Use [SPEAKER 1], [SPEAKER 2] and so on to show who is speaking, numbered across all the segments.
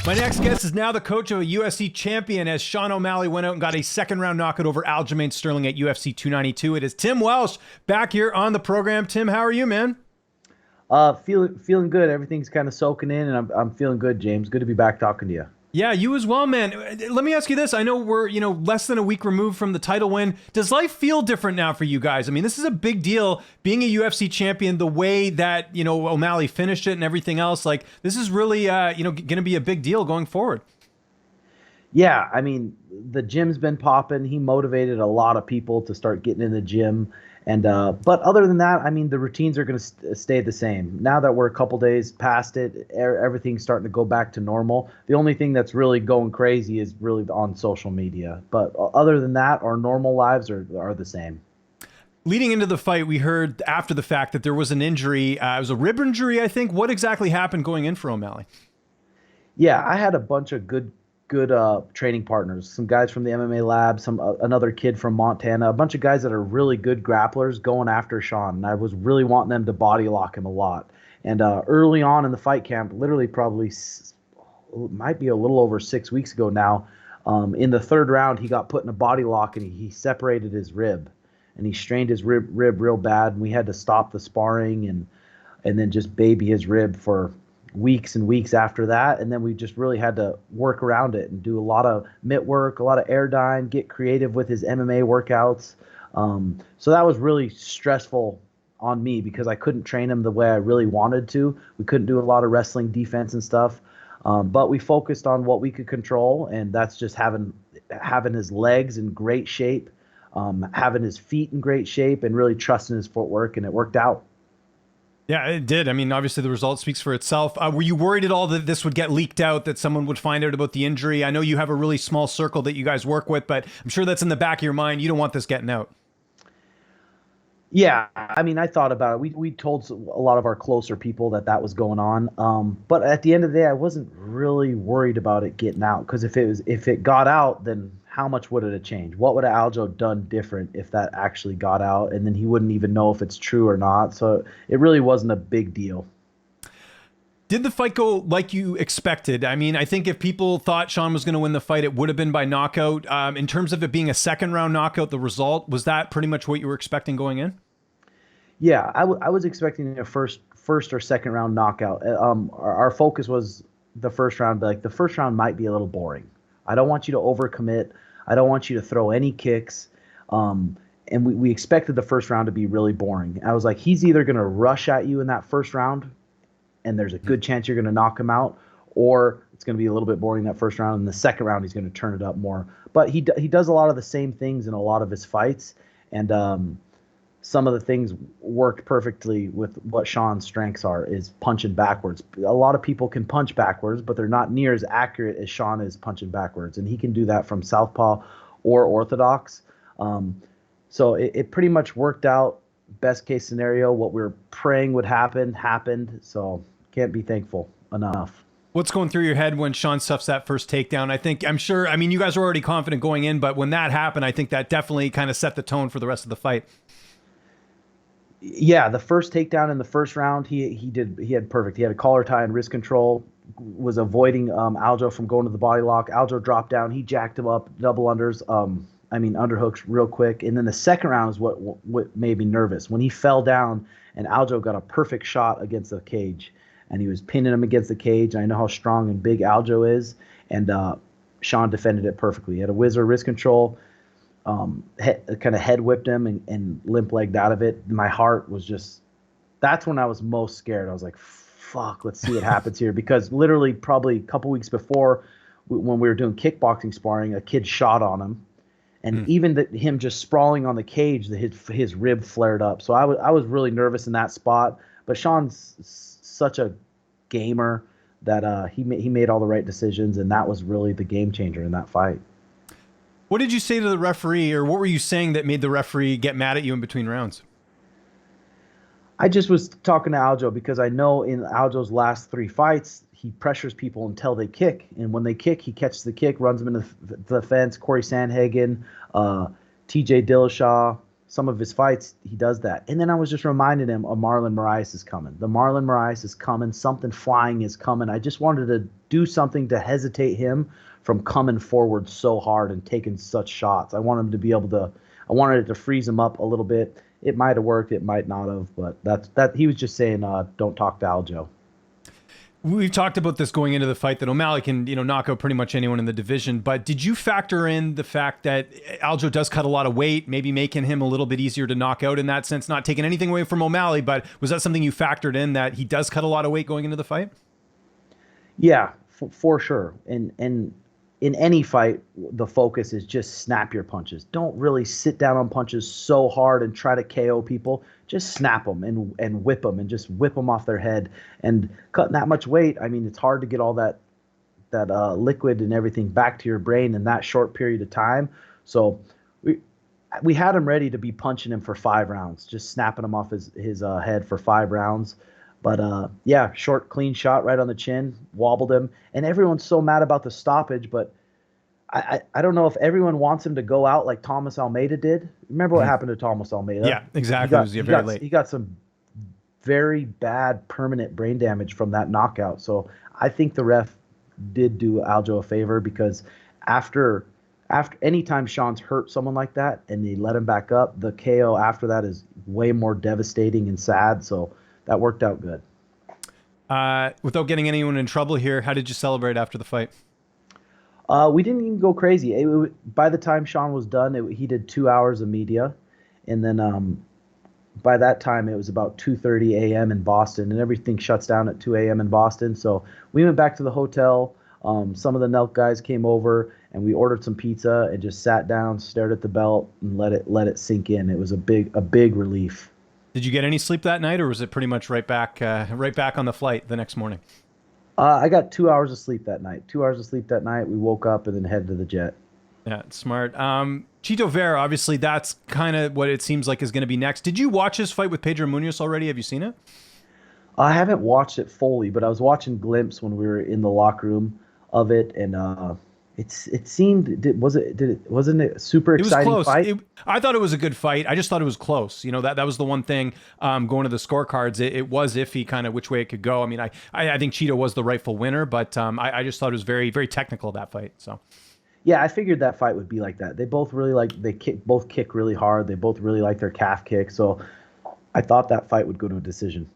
[SPEAKER 1] My next guest is now the coach of a UFC champion as Sean O'Malley went out and got a second-round knockout over Aljamain Sterling at UFC 292. It is Tim Welsh back here on the program. Tim, how are you, man?
[SPEAKER 2] Feeling good. Everything's kind of soaking in, and I'm feeling good, James. Good to be back talking to you.
[SPEAKER 1] Yeah, you as well, man. Let me ask you this. I know we're, less than a week removed from the title win. Does life feel different now for you guys? I mean, this is a big deal, being a UFC champion, the way that, O'Malley finished it and everything else. Like, this is really, going to be a big deal going forward.
[SPEAKER 2] Yeah, I mean, the gym's been popping. He motivated a lot of people to start getting in the gym. And but other than that, I mean, the routines are going to stay the same. Now that we're a couple days past it, everything's starting to go back to normal. The only thing that's really going crazy is really on social media. But other than that, our normal lives are the same.
[SPEAKER 1] Leading into the fight, we heard after the fact that there was an injury. It was a rib injury, I think. What exactly happened going in for O'Malley?
[SPEAKER 2] Yeah, I had a bunch of good training partners, some guys from the MMA lab, another kid from Montana, a bunch of guys that are really good grapplers going after Sean. And I was really wanting them to body lock him a lot. And early on in the fight camp, literally probably might be a little over 6 weeks ago now, in the third round, he got put in a body lock and he separated his rib, and he strained his rib real bad. And we had to stop the sparring and then just baby his rib for weeks and weeks after that. And then we just really had to work around it and do a lot of mitt work, a lot of air dyeing, get creative with his MMA workouts. So that was really stressful on me because I couldn't train him the way I really wanted to. We couldn't do a lot of wrestling defense and stuff. But we focused on what we could control, and that's just having his legs in great shape, having his feet in great shape, and really trusting his footwork, and it worked out.
[SPEAKER 1] Yeah, it did. I mean, obviously the result speaks for itself. Were you worried at all that this would get leaked out, that someone would find out about the injury? I know you have a really small circle that you guys work with, but I'm sure that's in the back of your mind. You don't want this getting out.
[SPEAKER 2] Yeah, I mean, I thought about it. We told a lot of our closer people that was going on. But at the end of the day, I wasn't really worried about it getting out, because if it got out, then how much would it have changed? What would Aljo done different if that actually got out? And then he wouldn't even know if it's true or not. So it really wasn't a big deal.
[SPEAKER 1] Did the fight go like you expected? I mean, I think if people thought Sean was going to win the fight, it would have been by knockout. In terms of it being a second round knockout, the result, was that pretty much what you were expecting going in?
[SPEAKER 2] Yeah, I was expecting a first or second round knockout. Our focus was the first round, but like the first round might be a little boring. I don't want you to overcommit. I don't want you to throw any kicks. And we expected the first round to be really boring. I was like, he's either going to rush at you in that first round, and there's a good chance you're going to knock him out, or it's going to be a little bit boring that first round. In the second round, he's going to turn it up more. But he does a lot of the same things in a lot of his fights, and some of the things worked perfectly with what Sean's strengths are, is punching backwards. A lot of people can punch backwards, but they're not near as accurate as Sean is punching backwards. And he can do that from southpaw or orthodox. So it pretty much worked out. Best case scenario, what we were praying would happen, happened. So can't be thankful enough.
[SPEAKER 1] What's going through your head when Sean stuffs that first takedown? I mean, you guys were already confident going in, but when that happened, I think that definitely kind of set the tone for the rest of the fight.
[SPEAKER 2] Yeah, the first takedown in the first round, he had perfect. He had a collar tie and wrist control, was avoiding Aljo from going to the body lock. Aljo dropped down, he jacked him up, double unders, underhooks real quick. And then the second round is what made me nervous. When he fell down and Aljo got a perfect shot against the cage, and he was pinning him against the cage. I know how strong and big Aljo is, and Sean defended it perfectly. He had a whizzer wrist control. Kind of head whipped him and limp legged out of it. My heart was just, that's when I was most scared. I was like, fuck, let's see what happens here. Because literally probably a couple weeks before, when we were doing kickboxing sparring, a kid shot on him. And even him just sprawling on the cage, his rib flared up. So I was really nervous in that spot. But Sean's such a gamer that he made all the right decisions. And that was really the game changer in that fight.
[SPEAKER 1] What did you say to the referee, or what were you saying that made the referee get mad at you in between rounds?
[SPEAKER 2] I just was talking to Aljo because I know in Aljo's last 3 fights, he pressures people until they kick. And when they kick, he catches the kick, runs them into the fence. Corey Sandhagen, TJ Dillashaw, some of his fights, he does that. And then I was just reminding him of Marlon Moraes is coming. The Marlon Moraes is coming. Something flying is coming. I just wanted to do something to hesitate him from coming forward so hard and taking such shots. I want him to be able to. I wanted it to freeze him up a little bit. It might have worked. It might not have. But that. He was just saying, don't talk to Aljo.
[SPEAKER 1] We've talked about this going into the fight that O'Malley can, knock out pretty much anyone in the division. But did you factor in the fact that Aljo does cut a lot of weight, maybe making him a little bit easier to knock out in that sense? Not taking anything away from O'Malley, but was that something you factored in, that he does cut a lot of weight going into the fight?
[SPEAKER 2] Yeah, for sure. And in any fight, the focus is just snap your punches. Don't really sit down on punches so hard and try to KO people. Just snap them and whip them and just whip them off their head. And cutting that much weight, I mean, it's hard to get all that liquid and everything back to your brain in that short period of time. So we had him ready to be punching him for 5 rounds, just snapping him off his head for 5 rounds. But yeah, short, clean shot right on the chin, wobbled him. And everyone's so mad about the stoppage, but I don't know if everyone wants him to go out like Thomas Almeida did. Remember what happened to Thomas Almeida?
[SPEAKER 1] Yeah, exactly.
[SPEAKER 2] He got some very bad permanent brain damage from that knockout. So I think the ref did do Aljo a favor, because after any time Sean's hurt someone like that and they let him back up, the KO after that is way more devastating and sad. So that worked out good.
[SPEAKER 1] Without getting anyone in trouble here, how did you celebrate after the fight?
[SPEAKER 2] We didn't even go crazy. By the time Sean was done, he did 2 hours of media. And then by that time, it was about 2:30 a.m. in Boston, and everything shuts down at 2 a.m. in Boston. So we went back to the hotel. Some of the Nelk guys came over, and we ordered some pizza and just sat down, stared at the belt, and let it sink in. It was a big relief.
[SPEAKER 1] Did you get any sleep that night, or was it pretty much right back on the flight the next morning?
[SPEAKER 2] I got 2 hours of sleep that night. 2 hours of sleep that night. We woke up and then headed to the jet.
[SPEAKER 1] Yeah, smart. Chito Vera, obviously, that's kind of what it seems like is going to be next. Did you watch his fight with Pedro Munhoz already? Have you seen it?
[SPEAKER 2] I haven't watched it fully, but I was watching glimpses when we were in the locker room of it, and wasn't it a super exciting
[SPEAKER 1] close.
[SPEAKER 2] fight?
[SPEAKER 1] I thought it was a good fight. I just thought it was close. That was the one thing going to the scorecards. It was iffy kind of which way it could go. I mean, I think Chito was the rightful winner, but I just thought it was very, very technical, that fight. So.
[SPEAKER 2] Yeah, I figured that fight would be like that. They both really both kick really hard. They both really like their calf kick. So I thought that fight would go to a decision.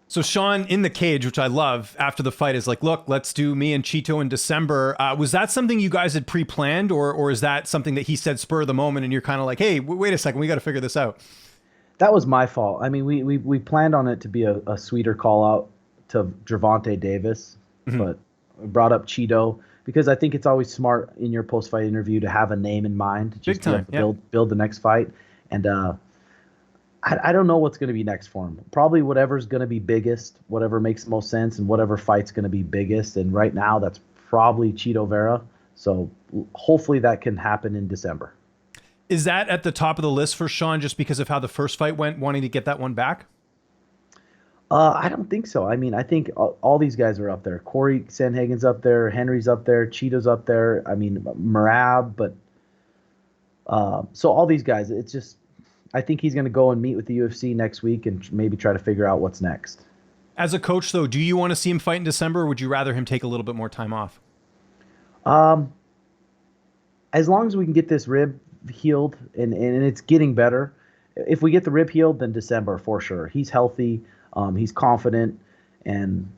[SPEAKER 1] So Sean in the cage, which I love, after the fight is like, look, let's do me and Chito in December. Was that something you guys had pre-planned, or is that something that he said spur of the moment and you're kind of like, hey, wait a second, we got to figure this out?
[SPEAKER 2] That was my fault. I mean, we planned on it to be a sweeter call out to Gervonta Davis, but I brought up Chito because I think it's always smart in your post-fight interview to have a name in mind, just to build the next fight. And I don't know what's going to be next for him. Probably whatever's going to be biggest, whatever makes most sense, and whatever fight's going to be biggest. And right now, that's probably Chito Vera. So hopefully that can happen in December.
[SPEAKER 1] Is that at the top of the list for Sean just because of how the first fight went, wanting to get that one back?
[SPEAKER 2] I don't think so. I mean, I think all these guys are up there. Corey Sandhagen's up there. Henry's up there. Chito's up there. I mean, Merab. But so all these guys, it's just, I think he's going to go and meet with the UFC next week and maybe try to figure out what's next.
[SPEAKER 1] As a coach, though, do you want to see him fight in December, or would you rather him take a little bit more time off?
[SPEAKER 2] As long as we can get this rib healed and it's getting better. If we get the rib healed, then December for sure. He's healthy. He's confident, and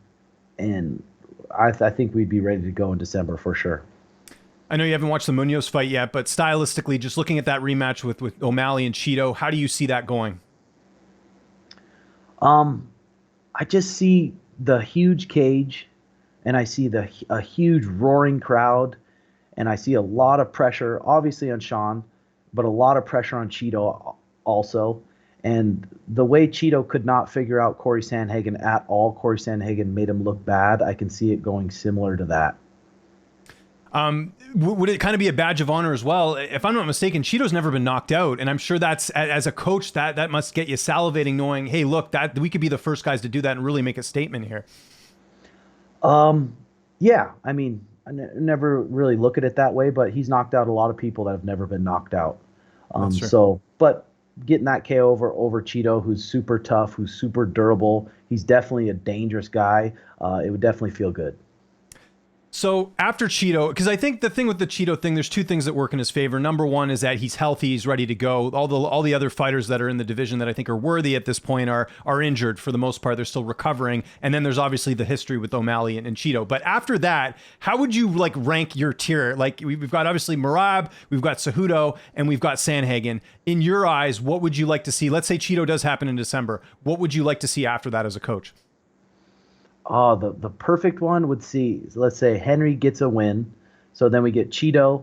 [SPEAKER 2] I think we'd be ready to go in December for sure.
[SPEAKER 1] I know you haven't watched the Munhoz fight yet, but stylistically, just looking at that rematch with O'Malley and Chito, how do you see that going?
[SPEAKER 2] I just see the huge cage, and I see a huge roaring crowd, and I see a lot of pressure, obviously on Sean, but a lot of pressure on Chito also. And the way Chito could not figure out Corey Sandhagen at all, Corey Sandhagen made him look bad. I can see it going similar to that.
[SPEAKER 1] Would it kind of be a badge of honor as well? If I'm not mistaken, Chito's never been knocked out, and I'm sure that's, as a coach, that must get you salivating, knowing, hey, look, that we could be the first guys to do that and really make a statement here.
[SPEAKER 2] Yeah, I mean, I never really look at it that way, but he's knocked out a lot of people that have never been knocked out.
[SPEAKER 1] That's true.
[SPEAKER 2] So, but getting that KO over Cheeto, who's super tough, who's super durable, he's definitely a dangerous guy. It would definitely feel good.
[SPEAKER 1] So after Chito, because I think the thing with the Chito thing, there's two things that work in his favor. Number one is that he's healthy, he's ready to go. All the other fighters that are in the division that I think are worthy at this point are injured for the most part. They're still recovering. And then there's obviously the history with O'Malley and Chito. But after that, how would you like rank your tier? Like we've got obviously Merab, we've got Cejudo, and we've got Sandhagen. In your eyes, what would you like to see? Let's say Chito does happen in December. What would you like to see after that as a coach?
[SPEAKER 2] Oh, the perfect one would see, let's say Henry gets a win. So then we get Cheeto,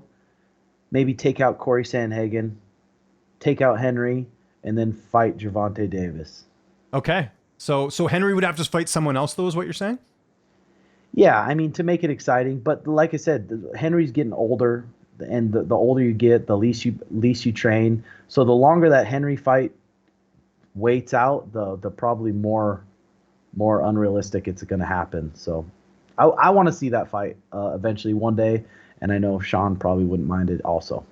[SPEAKER 2] maybe take out Corey Sandhagen, take out Henry, and then fight Gervonta Davis.
[SPEAKER 1] Okay. So Henry would have to fight someone else, though, is what you're saying?
[SPEAKER 2] Yeah, I mean, to make it exciting. But like I said, Henry's getting older, and the older you get, the least you train. So the longer that Henry fight waits out, the probably more unrealistic it's going to happen. So I want to see that fight eventually one day, and I know Sean probably wouldn't mind it also.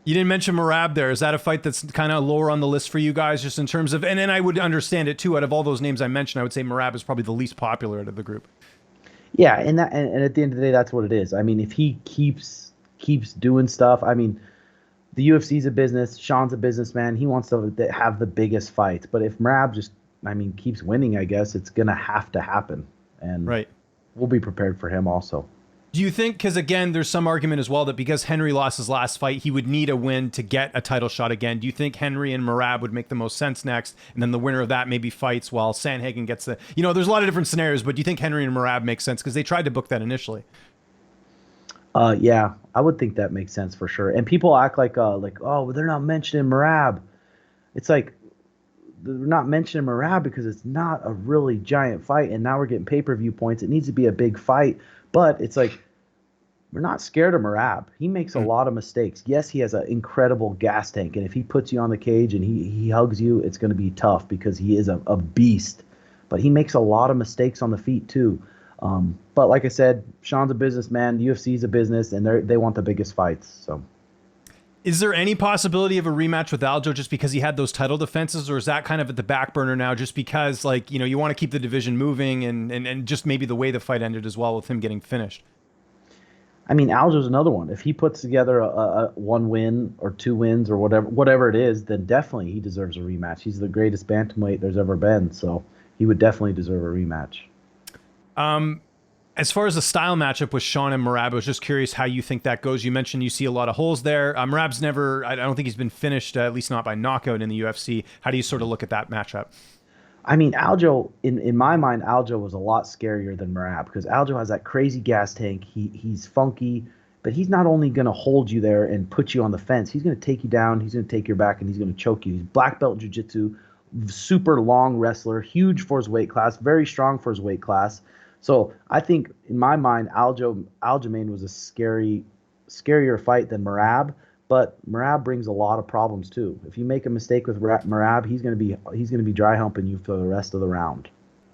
[SPEAKER 1] You didn't mention Merab there. Is that a fight that's kind of lower on the list for you guys, just in terms of, and then I would understand it too, out of all those names I mentioned, I would say Merab is probably the least popular out of the group.
[SPEAKER 2] Yeah, and at the end of the day, that's what it is. I mean, if he keeps doing stuff, I mean, the UFC's a business, Sean's a businessman, he wants to have the biggest fights. But if Merab just, I mean, keeps winning, I guess it's going to have to happen. And
[SPEAKER 1] right.
[SPEAKER 2] We'll be prepared for him also.
[SPEAKER 1] Do you think, because again, there's some argument as well that because Henry lost his last fight, he would need a win to get a title shot again. Do you think Henry and Merab would make the most sense next? And then the winner of that maybe fights while Sandhagen gets the, there's a lot of different scenarios, but do you think Henry and Merab make sense? Because they tried to book that initially.
[SPEAKER 2] Yeah, I would think that makes sense for sure. And people act like, oh, well, they're not mentioning Merab. It's like, they're not mentioning Merab because it's not a really giant fight, and now we're getting pay-per-view points. It needs to be a big fight, but it's like we're not scared of Merab. He makes a lot of mistakes. Yes, he has an incredible gas tank, and if he puts you on the cage and he hugs you, it's going to be tough because he is a beast. But he makes a lot of mistakes on the feet too. But like I said, Sean's a businessman, UFC's a business, and they want the biggest fights. So.
[SPEAKER 1] Is there any possibility of a rematch with Aljo just because he had those title defenses, or is that kind of at the back burner now just because, like, you want to keep the division moving and just maybe the way the fight ended as well with him getting finished?
[SPEAKER 2] I mean, Aljo's another one. If he puts together a one win or two wins or whatever it is, then definitely he deserves a rematch. He's the greatest bantamweight there's ever been, so he would definitely deserve a rematch.
[SPEAKER 1] As far as the style matchup with Sean and Merab, I was just curious how you think that goes. You mentioned you see a lot of holes there. Merab's never, I don't think he's been finished, at least not by knockout in the UFC. How do you sort of look at that matchup?
[SPEAKER 2] I mean, Aljo, in my mind, Aljo was a lot scarier than Merab because Aljo has that crazy gas tank. He's funky, but he's not only going to hold you there and put you on the fence. He's going to take you down. He's going to take your back, and he's going to choke you. He's black belt jiu-jitsu, super long wrestler, huge for his weight class, very strong for his weight class. So I think, in my mind, Aljamain was a scarier fight than Merab, but Merab brings a lot of problems too. If you make a mistake with Merab, he's going to be dry humping you for the rest of the round.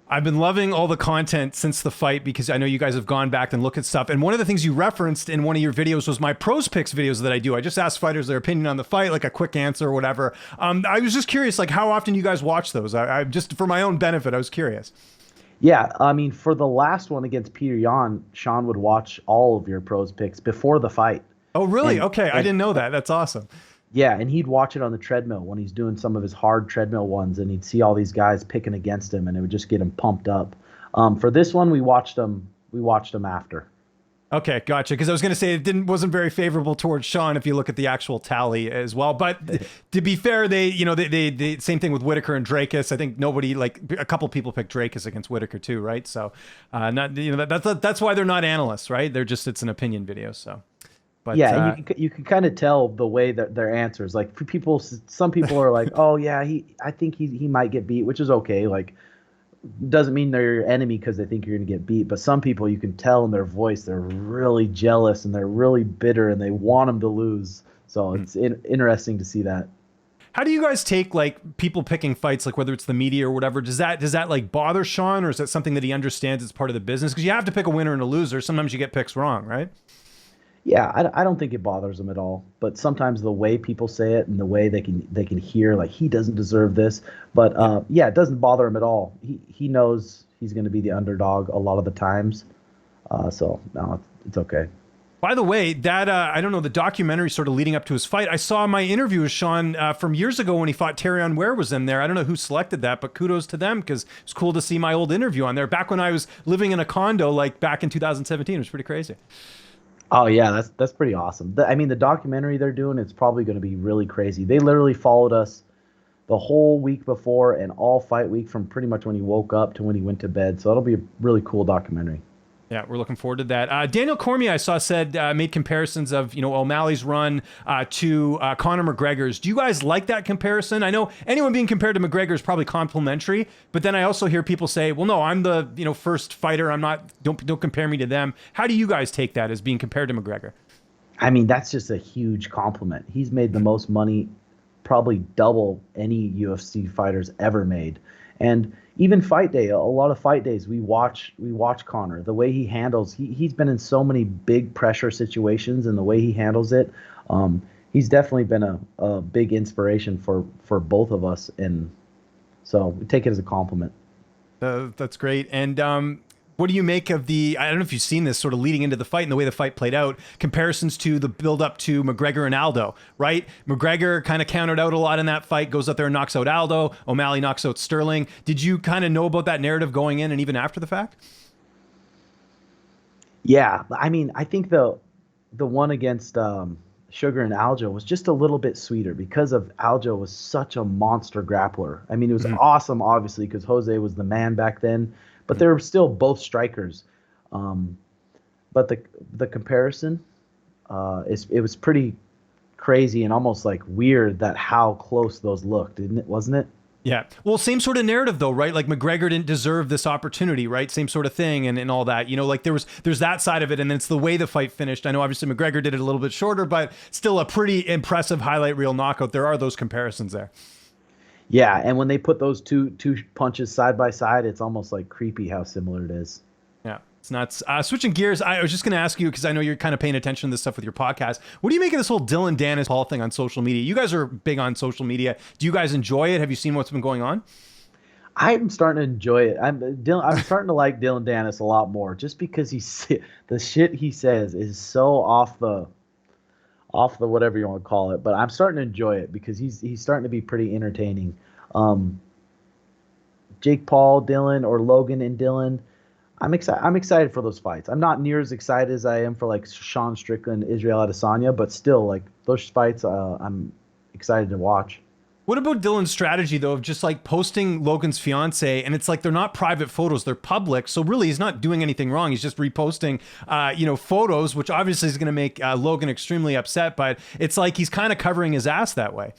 [SPEAKER 1] I've been loving all the content since the fight because I know you guys have gone back and looked at stuff. And one of the things you referenced in one of your videos was my pros picks videos that I do. I just ask fighters their opinion on the fight, like a quick answer or whatever. I was just curious, like how often you guys watch those? I just for my own benefit, I was curious.
[SPEAKER 2] Yeah, I mean, for the last one against Peter Yan, Sean would watch all of your pros picks before the fight.
[SPEAKER 1] Oh, really? Okay, I didn't know that. That's awesome.
[SPEAKER 2] Yeah, and he'd watch it on the treadmill when he's doing some of his hard treadmill ones, and he'd see all these guys picking against him, and it would just get him pumped up. For this one, we watched them after.
[SPEAKER 1] Okay, gotcha. Because I was going to say it wasn't very favorable towards Sean if you look at the actual tally as well. But to be fair, they same thing with Whitaker and Drakus. I think nobody, like a couple people picked Drakus against Whitaker too, right? So that's why they're not analysts, right? It's an opinion video. So. But,
[SPEAKER 2] yeah, and you can kind of tell the way that their answers. Like some people are like, oh yeah, I think he might get beat, which is okay. Like, doesn't mean they're your enemy because they think you're going to get beat. But some people, you can tell in their voice, they're really jealous and they're really bitter and they want him to lose. So it's interesting to see that.
[SPEAKER 1] How do you guys take like people picking fights, like whether it's the media or whatever? Does that like bother Sean, or is that something that he understands as part of the business? Because you have to pick a winner and a loser. Sometimes you get picks wrong, right?
[SPEAKER 2] Yeah, I don't think it bothers him at all. But sometimes the way people say it and the way they can hear like he doesn't deserve this. But
[SPEAKER 1] Yeah.
[SPEAKER 2] yeah, it doesn't bother him at all. He knows he's going to be the underdog a lot of the times. So no, it's okay.
[SPEAKER 1] By the way, that I don't know, the documentary sort of leading up to his fight. I saw my interview with Sean from years ago when he fought Terrion Ware was in there. I don't know who selected that, but kudos to them because it's cool to see my old interview on there. Back when I was living in a condo, like back in 2017, it was pretty crazy.
[SPEAKER 2] Oh yeah, that's pretty awesome. I mean, the documentary they're doing, it's probably going to be really crazy. They literally followed us the whole week before and all fight week from pretty much when he woke up to when he went to bed. So it'll be a really cool documentary.
[SPEAKER 1] Yeah, we're looking forward to that. Daniel Cormier, I saw, said made comparisons of O'Malley's run to Conor McGregor's. Do you guys like that comparison? I know anyone being compared to McGregor is probably complimentary, but then I also hear people say, "Well, no, I'm the first fighter. I'm not. Don't compare me to them." How do you guys take that as being compared to McGregor?
[SPEAKER 2] I mean, that's just a huge compliment. He's made the most money, probably double any UFC fighters ever made. And even fight day, a lot of fight days, we watch Conor. The way he handles, he's been in so many big pressure situations, and the way he handles it, he's definitely been a big inspiration for both of us. And so we take it as a compliment.
[SPEAKER 1] That's great. And what do you make of I don't know if you've seen this sort of leading into the fight and the way the fight played out, comparisons to the build up to McGregor and Aldo, right? McGregor kind of countered out a lot in that fight, goes out there and knocks out Aldo. O'Malley knocks out Sterling. Did you kind of know about that narrative going in and even after the fact?
[SPEAKER 2] Yeah, I mean, I think the one against Sugar and Aljo was just a little bit sweeter because of Aljo was such a monster grappler. I mean, it was awesome, obviously, because Jose was the man back then, but they were still both strikers. Um, but the comparison, it was pretty crazy and almost like weird that how close those looked, didn't it? Wasn't it?
[SPEAKER 1] Yeah. Well, same sort of narrative though, right? Like McGregor didn't deserve this opportunity, right? Same sort of thing and all that. Like there's that side of it, and then it's the way the fight finished. I know obviously McGregor did it a little bit shorter, but still a pretty impressive highlight reel knockout. There are those comparisons there.
[SPEAKER 2] Yeah, and when they put those two punches side by side, it's almost like creepy how similar it is.
[SPEAKER 1] Yeah. It's nuts. Switching gears, I was just going to ask you, because I know you're kind of paying attention to this stuff with your podcast. What do you make of this whole Dillon Danis Paul thing on social media? You guys are big on social media. Do you guys enjoy it? Have you seen what's been going on?
[SPEAKER 2] I'm starting to enjoy it. I'm starting to like Dillon Danis a lot more, just because the shit he says is so off the whatever you want to call it. But I'm starting to enjoy it because he's starting to be pretty entertaining. Jake Paul, Dillon, or Logan and Dillon. I'm excited for those fights. I'm not near as excited as I am for like Sean Strickland, Israel Adesanya, but still, like those fights, I'm excited to watch.
[SPEAKER 1] What about Dillon's strategy, though, of just like posting Logan's fiance, and it's like they're not private photos, they're public. So really, he's not doing anything wrong. He's just reposting, photos, which obviously is going to make Logan extremely upset. But it's like he's kind of covering his ass that way.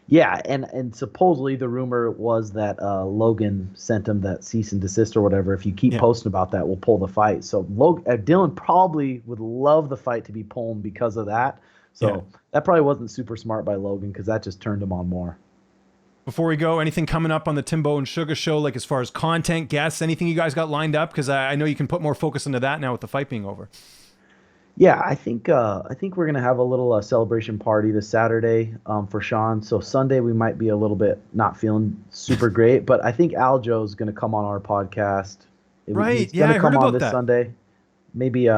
[SPEAKER 2] Yeah, and supposedly the rumor was that Logan sent him that cease and desist or whatever. If you keep posting about that, we'll pull the fight. So Dillon probably would love the fight to be pulled because of that. So that probably wasn't super smart by Logan because that just turned him on more.
[SPEAKER 1] Before we go, anything coming up on the Timbo and Sugar show, like as far as content, guests, anything you guys got lined up? Because I know you can put more focus into that now with the fight being over.
[SPEAKER 2] Yeah, I think we're gonna have a little celebration party this Saturday for Sean. So Sunday we might be a little bit not feeling super great, but I think Aljo's gonna come on our podcast.
[SPEAKER 1] Right?
[SPEAKER 2] He's gonna
[SPEAKER 1] I
[SPEAKER 2] come
[SPEAKER 1] heard
[SPEAKER 2] on
[SPEAKER 1] about
[SPEAKER 2] this
[SPEAKER 1] that.
[SPEAKER 2] Sunday, maybe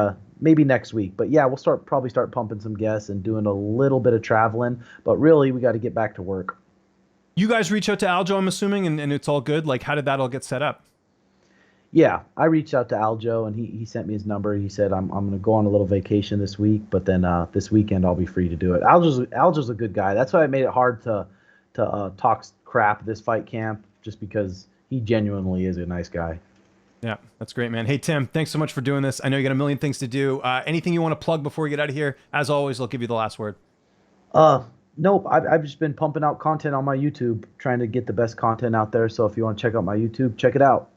[SPEAKER 2] next week. But yeah, we'll probably start pumping some guests and doing a little bit of traveling. But really, we got to get back to work.
[SPEAKER 1] You guys reach out to Aljo, I'm assuming, and it's all good. Like, how did that all get set up?
[SPEAKER 2] Yeah, I reached out to Aljo and he sent me his number. He said I'm going to go on a little vacation this week, but then this weekend I'll be free to do it. Aljo's a good guy. That's why I made it hard to talk crap this fight camp, just because he genuinely is a nice guy.
[SPEAKER 1] Yeah, that's great, man. Hey, Tim, thanks so much for doing this. I know you got a million things to do. Anything you want to plug before we get out of here? As always, I'll give you the last word.
[SPEAKER 2] Nope. I've just been pumping out content on my YouTube, trying to get the best content out there. So if you want to check out my YouTube, check it out.